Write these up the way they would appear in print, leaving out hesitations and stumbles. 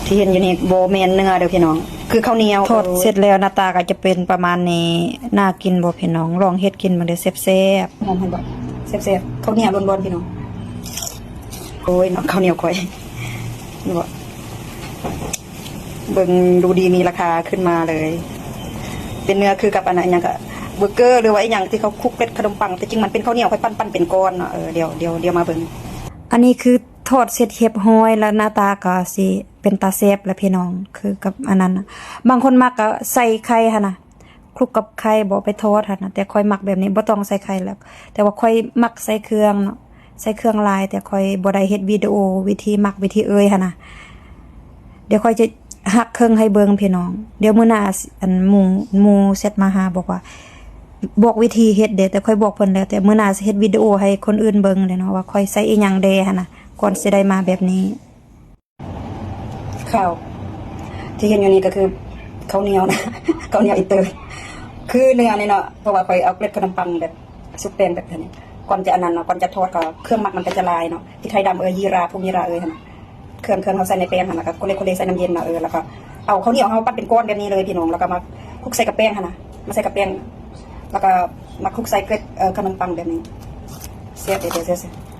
ที่เห็นอยู่นี่โบเมนเนื้อเด้อพี่น้องคือข้าวเหนียวทอดเสร็จแล้วหน้าตาก็จะเป็นประมาณนี้น่ากินบ่พี่น้องลองเฮ็ดกินมาเด้อแซ่บหอมให้บ่แซ่บๆข้าวเหนียวร้อนๆพี่น้องโอ้ยน้องข้าวเหนียวข่อยนี่บ่เบิ่งดูดีมีราคาขึ้นมาเลย เป็นเนื้อคือกับอันนั้นอย่างก็เบอร์เกอร์หรือว่าอย่างที่เขาคลุกเป็นขนมปังแต่จริงมันเป็นข้าวเหนียวค่อยปั้นเป็นก้อนเนาะเดี๋ยวมาเบิ่งอันนี้คือทอดเสร็จเรียบร้อยแล้วหน้าตาก็สิเป็นตาแซ่บแล้วพี่น้องคือกับอันนั้นนะบางคนมักก็ใส่ไข่หั่นน่ะคลุกกับไข่บ่ไปทอดหั่นน่ะแต่ค่อยมักแบบนี้บ่ต้องใส่ไข่แล้วแต่ว่าค่อยมักใส่เครื่องเนาะใส่เครื่องลายแต่ค่อยบ่ได้เฮ็ดวิดีโอวิธีมักวิธีหั่นน่ะเดี๋ยวค่อยจะหักเครื่องให้เบิ่งพี่น้องเดี๋ยวมื้อหน้าอันหมู่เซตมาหาบอกวิธีเฮ็ดเด้แต่ค่อยบอกเพิ่นแล้วแต่มื้อหน้าสิเฮ็ดวิดีโอให้คนอื่นเบิ่งเลยเนาะว่าค่อยใส่อีหยังแดหั่นน่ะก่อนสิได้มาแบบนี้ข้าวที่เห็นอยู่นี่ก็คือข้าวเหนียวนะข้าวเหนียวอินเตอร์คือเนื้อนี่เนาะเพราะว่าค่อยเอาเกล็ดขนมปังแบบซุปแป้งแบบนี้ก่อนจะอันนั้นเนาะก่อนจะทอดก็เครื่องหมักมันก็จะลายเนาะพริกไทยดำยีราพวกยีราหั่นน่ะเครื่องเขาใส่ในแป้งหั่นน่ะก็คนเล็กใส่น้ำเย็นเนาะแล้วก็เอาข้าวเหนียวเฮาปั้นเป็นก้อนแบบนี้เลยพี่น้องแล้วก็มาคลุกใส่กับแป้งหั่นน่ะมาใส่กับแป้งแล้วก็มาคลุกใส่เกล็ดขนมปังแบบนี้เสียบ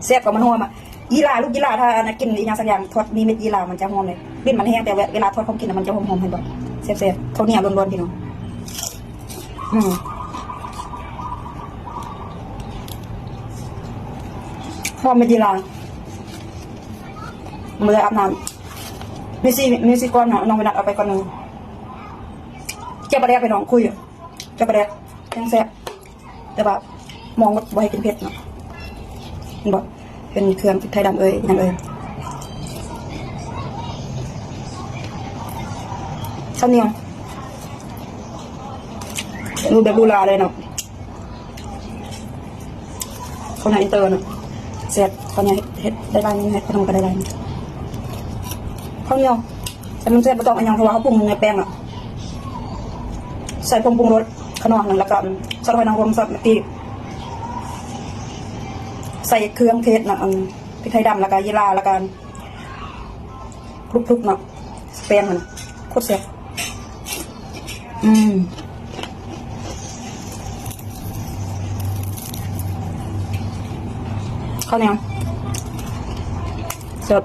เสียบกับมันหอมอ่ะยีราลูกยีราถ้ากินอีกอย่างสักอย่างทอดมีเม็ดยีรามันจะหอมเลยลิ้นมันแห้งแต่เวลาทอดของกินมันจะหอมๆให้บ่เสียบข้าวเหนียวร้อนๆพี่น้องหอมเม็ดยีรามืออาบน้ำมีซี่ก้อนน้องไปนัดเอาไปก้อนนึงเจ้าประเดี๋ยวไปน้องคุยเจ้าประเดี๋ยวยังแซ่บแต่ว่ามองว่าบ่ให้กินเผ็ดเนาะเห็นบ่เป็นเครื่องพริกไทยดำนั่นข้าวเหนียวดูแบบดูลาเลยเนาะข้าวเหนียวอินเตอร์เนาะเสร็จข้าวเหนียวเฮ็ดได้ไรนี่ให้ขนมก็ได้ไรข้าวเหนียวแต่มันเสร็จไม่ต้องอันยังเพราะว่าเขาปรุงในแป้งอ่ะใส่ผงปรุงรสขนมนั่นแล้วก็ซอสหอยนางรมซอสมะกรูดใส่เครื่องเทศนะพริกไทยดำแล้วก็ยีราแล้วก็คลุกๆเนาะแป้งมันโคตรแซ่บข้าวเหนียวสด